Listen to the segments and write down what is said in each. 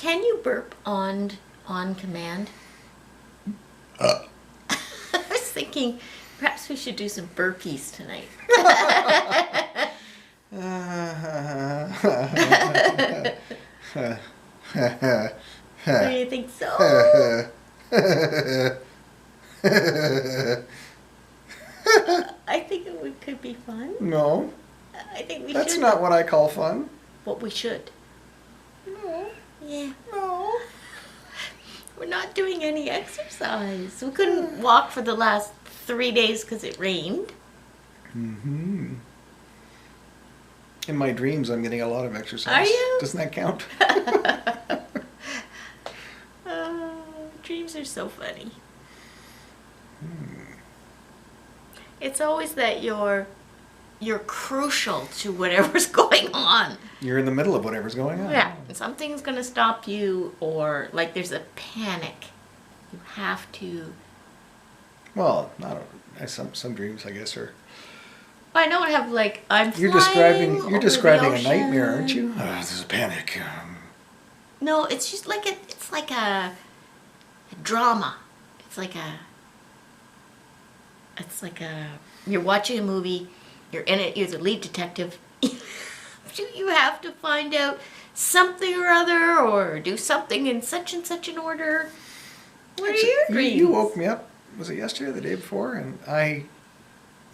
Can you burp on command? I was thinking perhaps we should do some burpees tonight. Do you think so? I think it could be fun. No. I think we That's should. not what I call fun. What we should. No. Yeah. No. We're not doing any exercise. We couldn't walk for the last 3 days because it rained. Mm-hmm. In my dreams, I'm getting a lot of exercise. Are you? Doesn't that count? Dreams are so funny. It's always that you're crucial to whatever's going on. You're in the middle of whatever's going on. Yeah, something's going to stop you, or like there's a panic. You have to. Well, some dreams, I guess, are. I don't have like I'm. You're flying describing over a the nightmare, ocean. aren't you? Oh, this is panic. No, it's just like it's like a drama. It's like you're watching a movie, you're in it, you're the lead detective. You have to find out something or other, or do something in such and such an order. What are your dreams? You woke me up, was it yesterday or the day before? And I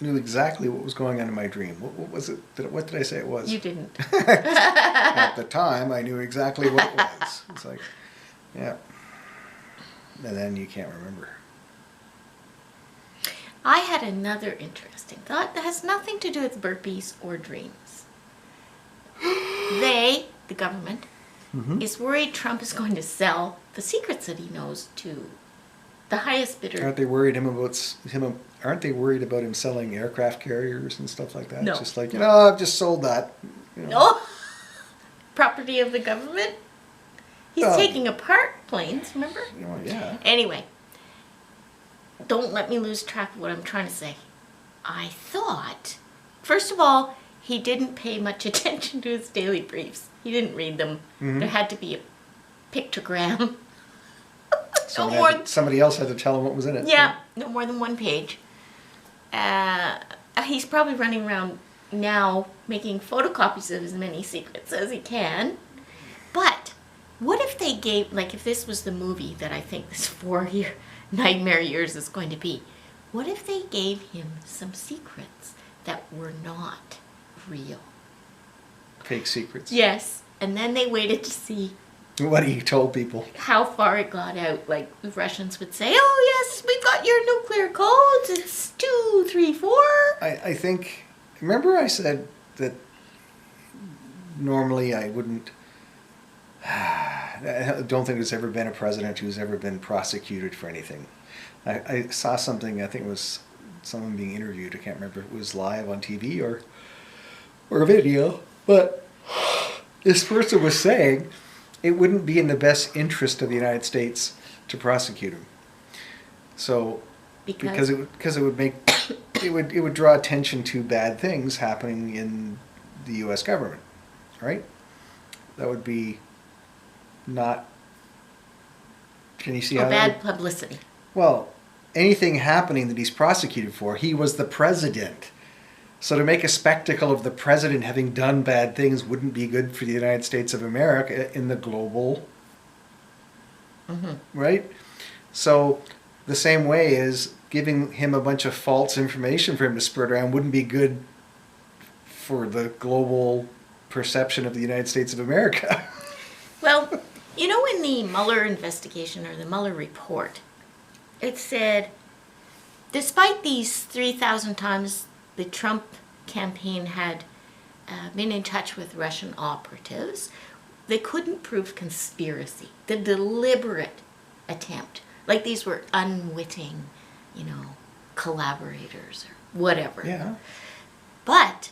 knew exactly what was going on in my dream. What was it? What did I say it was? You didn't. At the time, I knew exactly what it was. It's like, yeah. And then you can't remember. I had another interesting thought that has nothing to do with burpees or dreams. The government, is worried Trump is going to sell the secrets that he knows to the highest bidder. Aren't they worried Aren't they worried about him selling aircraft carriers and stuff like that? No. It's just like, I've just sold that. No. Property of the government? He's taking apart planes, remember? Yeah. Anyway, don't let me lose track of what I'm trying to say. I thought, first of all, he didn't pay much attention to his daily briefs. He didn't read them. Mm-hmm. There had to be a pictogram. Somebody else had to tell him what was in it. Yeah, no more than one page. He's probably running around now making photocopies of as many secrets as he can. But what if they gave, like if this was the movie that I think this 4-year nightmare years is going to be, what if they gave him some secrets that were not real? Fake secrets. Yes, and then they waited to see What he told people. how far it got out. Like the Russians would say, "Oh yes, we've got your nuclear codes. It's 2, 3, 4." I think, remember I said that normally I wouldn't, I don't think there's ever been a president who's ever been prosecuted for anything. I saw something, I think it was someone being interviewed, I can't remember if it was live on TV or a video, but this person was saying it wouldn't be in the best interest of the United States to prosecute him. So, because it would make it would draw attention to bad things happening in the U.S. government, right? That would be not. Can you see how bad publicity? Well, anything happening that he's prosecuted for, he was the president. So to make a spectacle of the president having done bad things wouldn't be good for the United States of America in the global, right? So the same way as giving him a bunch of false information for him to spread around wouldn't be good for the global perception of the United States of America. Well, you know, in the Mueller investigation or the Mueller report, it said, despite these 3,000 times the Trump campaign had been in touch with Russian operatives, they couldn't prove conspiracy, the deliberate attempt. Like these were unwitting, collaborators or whatever. Yeah. But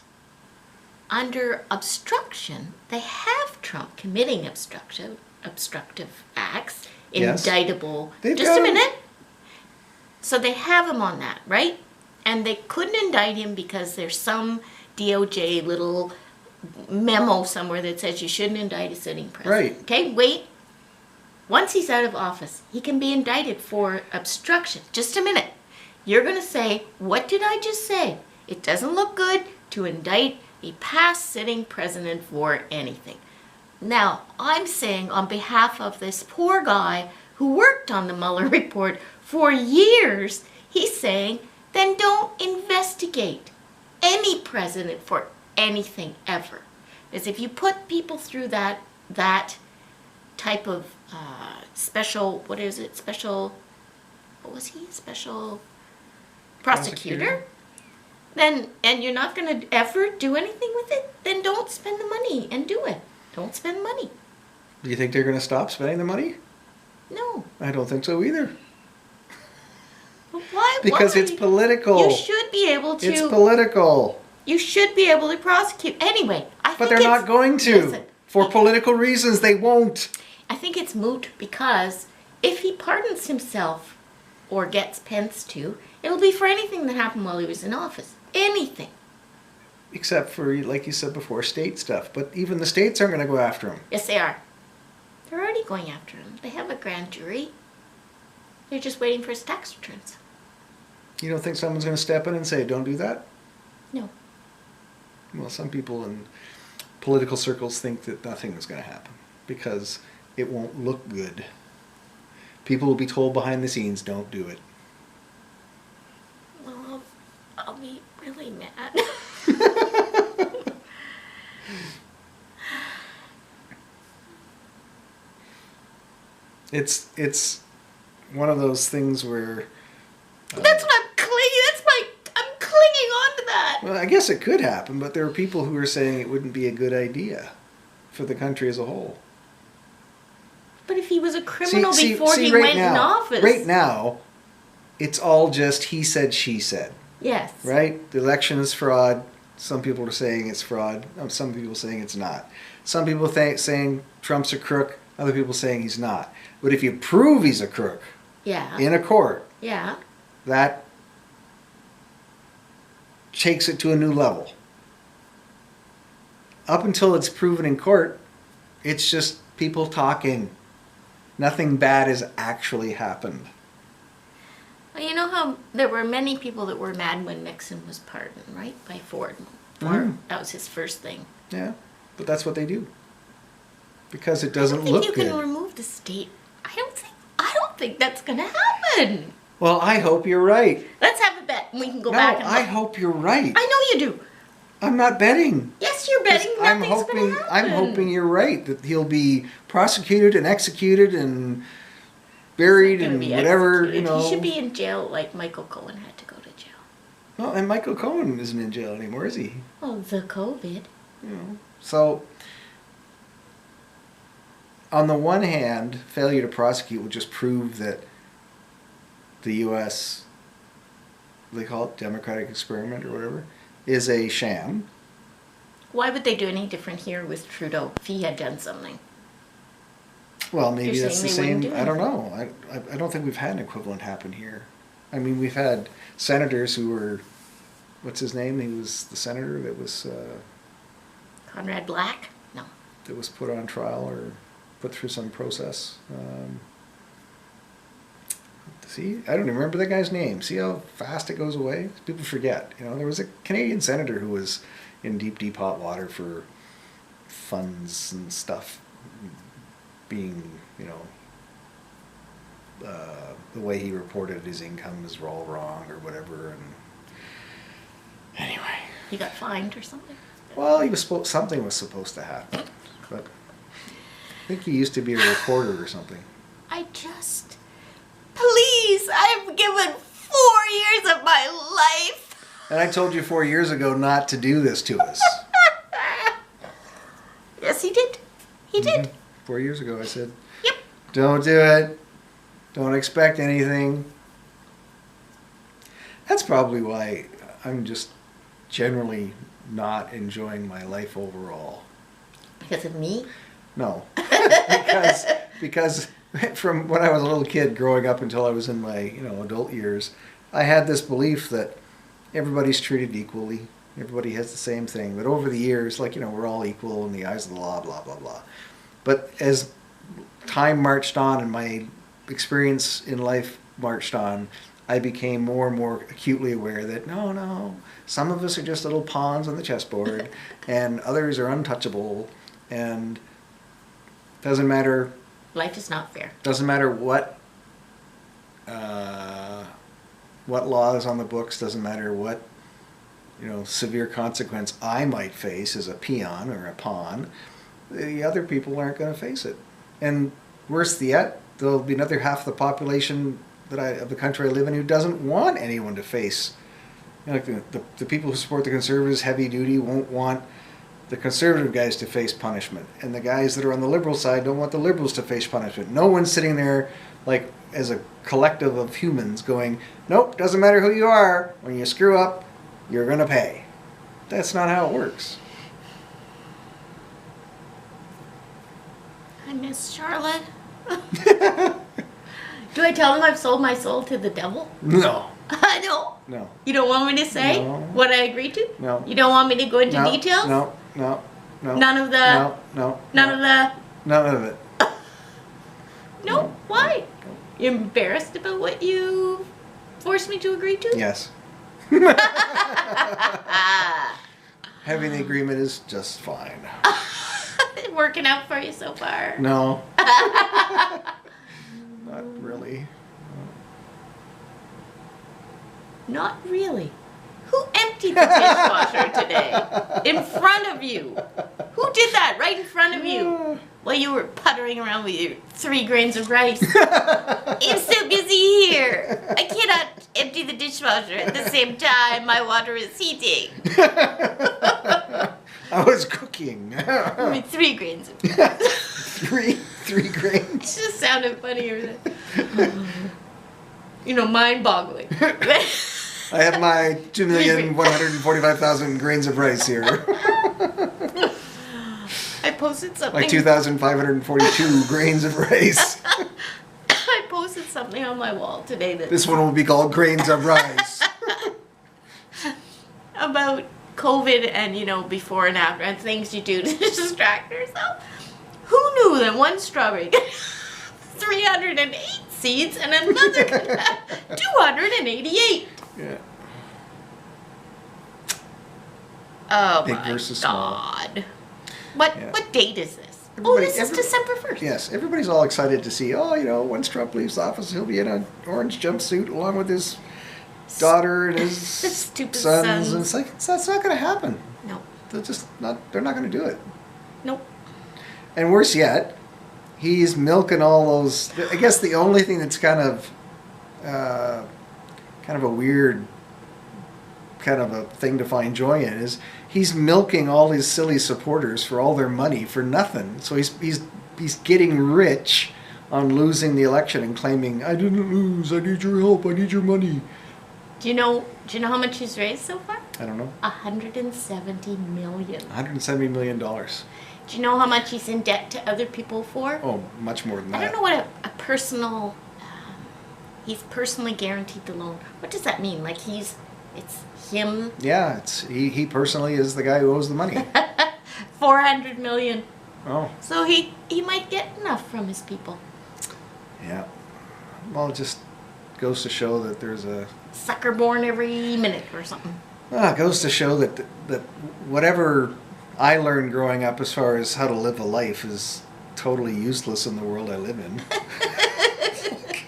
under obstruction, they have Trump committing obstructive acts, Yes. indictable. They've Just got a him. minute. So they have him on that, right? And they couldn't indict him because there's some DOJ little memo somewhere that says you shouldn't indict a sitting president. Right. Okay, wait. once he's out of office, he can be indicted for obstruction. Just a minute. You're going to say, what did I just say? It doesn't look good to indict a past sitting president for anything. Now, I'm saying on behalf of this poor guy who worked on the Mueller report for years, he's saying, then don't investigate any president for anything ever. Because if you put people through that type of special, what is it? Special, what was he? Special prosecutor? Then, and you're not going to ever do anything with it, then don't spend the money and do it. Don't spend money. Do you think they're going to stop spending the money? No. I don't think so either. Why? Because it's political. You should be able to. It's political. You should be able to prosecute. Anyway, I think But they're not going to. Listen, For political reasons, they won't. I think it's moot because if he pardons himself or gets Pence to, it'll be for anything that happened while he was in office. Anything. Except for, like you said before, state stuff. But even the states aren't going to go after him. Yes, they are. They're already going after him. They have a grand jury. They're just waiting for his tax returns. You don't think someone's going to step in and say, don't do that? No. Well, some people in political circles think that nothing is going to happen because it won't look good. People will be told behind the scenes, don't do it. Well, I'll be really mad. It's one of those things where... That's what I'm clinging, I'm clinging on to that. Well, I guess it could happen, but there are people who are saying it wouldn't be a good idea for the country as a whole. But if he was a criminal before he right went now, in office. Right now, it's all just he said, she said. Yes. Right? The election is fraud. Some people are saying it's fraud. Some people are saying it's not. Some people saying Trump's a crook. Other people saying he's not. But if you prove he's a crook Yeah. in a court, Yeah. that takes it to a new level. Up until it's proven in court, it's just people talking. Nothing bad has actually happened. Well, you know how there were many people that were mad when Nixon was pardoned, right? By Ford. That was his first thing. Yeah, but that's what they do. Because it doesn't look good. I don't think you can remove the state. I don't think that's going to happen. Well, I hope you're right. Let's have a bet and we can go No, back and I look. hope you're right. I know you do. I'm not betting. Yes, you're betting nothing's going to happen. I'm hoping you're right, that he'll be prosecuted and executed and buried and whatever, executed. you know. He should be in jail like Michael Cohen had to go to jail. Well, and Michael Cohen isn't in jail anymore, is he? Oh, the COVID. You know. So, on the one hand, failure to prosecute would just prove that the U.S., they call it democratic experiment or whatever, is a sham. Why would they do any different here with Trudeau if he had done something? Well, maybe You're that's the saying they same. wouldn't do I don't know. I don't think we've had an equivalent happen here. I mean, we've had senators who were, what's his name? He was the senator that was Conrad Black? No. that was put on trial or put through some process. See, I don't even remember that guy's name. See how fast it goes away? People forget. You know, there was a Canadian senator who was in deep, deep hot water for funds and stuff being, you know, the way he reported his income was all wrong or whatever. And anyway, He got fined or something? well, he was something was supposed to happen, but I think he used to be a reporter or something. Please, I've given 4 years of my life. And I told you 4 years ago not to do this to us. Yes, he did. He did. 4 years ago, I said, Yep. don't do it. Don't expect anything. That's probably why I'm just generally not enjoying my life overall. Because of me? No. because from when I was a little kid growing up until I was in my, you know, adult years, I had this belief that everybody's treated equally. Everybody has the same thing. But over the years, like, you know, we're all equal in the eyes of the law, blah, blah, blah. But as time marched on and my experience in life marched on, I became more and more acutely aware that no, some of us are just little pawns on the chessboard, and others are untouchable, and doesn't matter. Life is not fair. Doesn't matter what law is on the books. Doesn't matter what severe consequence I might face as a peon or a pawn. The other people aren't going to face it, and worse yet, there'll be another half the population of the country I live in who doesn't want anyone to face. Like the people who support the Conservatives heavy duty won't want the Conservative guys to face punishment, and the guys that are on the Liberal side don't want the Liberals to face punishment. No one's sitting there like as a collective of humans going, nope, doesn't matter who you are, when you screw up, you're going to pay. That's not how it works. I miss Charlotte. Do I tell him I've sold my soul to the devil? No. I know. No. You don't want me to say what I agreed to? No. You don't want me to go into details? No. None of the... No. None of the... None of it. No? Why? You're embarrassed about what you forced me to agree to? Yes. Having the agreement is just fine. Working out for you so far? No. Not really. Not really. Who emptied the dishwasher today? In front of you. Who did that right in front of you? While you were puttering around with your 3 grains of rice. I'm so busy here. I cannot empty the dishwasher at the same time my water is heating. I was cooking. I mean, 3 grains of rice. Three grains. It just sounded funnier than... mind-boggling. I have my 2,145,000 grains of rice here. I posted something. Like 2,542 grains of rice. I posted something on my wall today that This one will be called Grains of Rice. about COVID and before and after and things you do to distract yourself. Who knew that one strawberry could have 308 seeds and another could have 288? Yeah. Oh Big my versus small. God. What date is this? This is December 1st. Yes, everybody's all excited to see, once Trump leaves office, he'll be in an orange jumpsuit along with his daughter and his Stupid sons. And it's like, that's not going to happen. No. They're not going to do it. Nope. And worse yet, he's milking all those. I guess the only thing that's kind of a weird kind of a thing to find joy in is he's milking all his silly supporters for all their money for nothing. So he's getting rich on losing the election and claiming, I didn't lose, I need your help, I need your money. Do you know how much he's raised so far? I don't know. $170 million. $170 million. Do you know how much he's in debt to other people for? Oh, much more than that. I don't know what a personal... he's personally guaranteed the loan. What does that mean? Like it's him... Yeah, he personally is the guy who owes the money. $400 million. Oh. So he might get enough from his people. Yeah. Well, it just goes to show that there's a... Sucker born every minute or something. It goes to show that whatever I learned growing up as far as how to live a life is totally useless in the world I live in.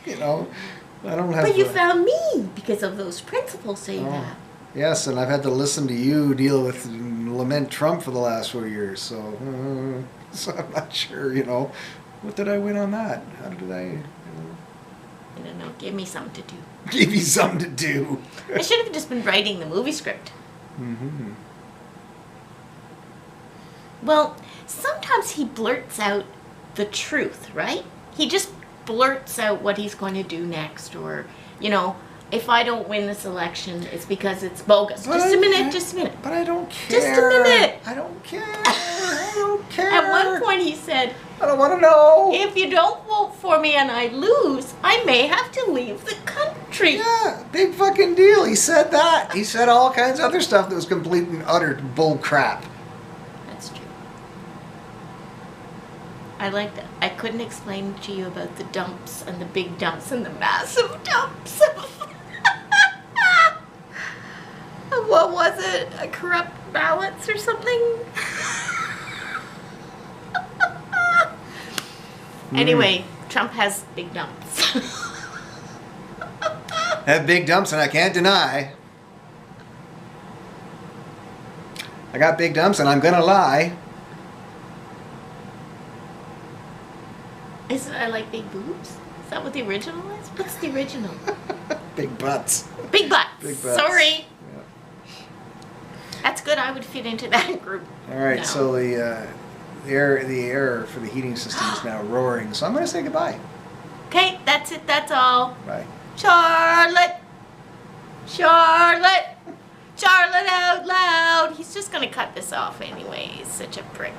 I don't have... But you found me because of those principles that you have. Yes, and I've had to listen to you deal with lament Trump for the last 4 years, so I'm not sure, what did I win on that? How did I... I don't know. Give me something to do. Give you something to do. I should have just been writing the movie script. Mm-hmm. Well, sometimes he blurts out the truth, right? He just blurts out what he's going to do next, or, if I don't win this election, it's because it's bogus. Just a minute. But I don't care. Just a minute. I don't care. At one point he said, I don't want to know. if you don't vote for me and I lose, I may have to leave the country. Yeah, big fucking deal. He said that. He said all kinds of other stuff that was complete and utter bull crap. That's true. I couldn't explain to you about the dumps and the big dumps and the massive dumps. What was it? A corrupt balance or something? Anyway, Trump has big dumps. Have big dumps, and I can't deny. I got big dumps, and I'm gonna lie. I like big boobs? Is that what the original is? What's the original? Big butts. Big butts. Big butts. Sorry. Yeah. That's good. I would fit into that group. All right, now. so the air for the heating system is now roaring, so I'm gonna say goodbye. Okay, that's it. That's all. Bye. Charlotte. Charlotte. Charlotte out loud. He's just gonna cut this off anyway. He's such a prick.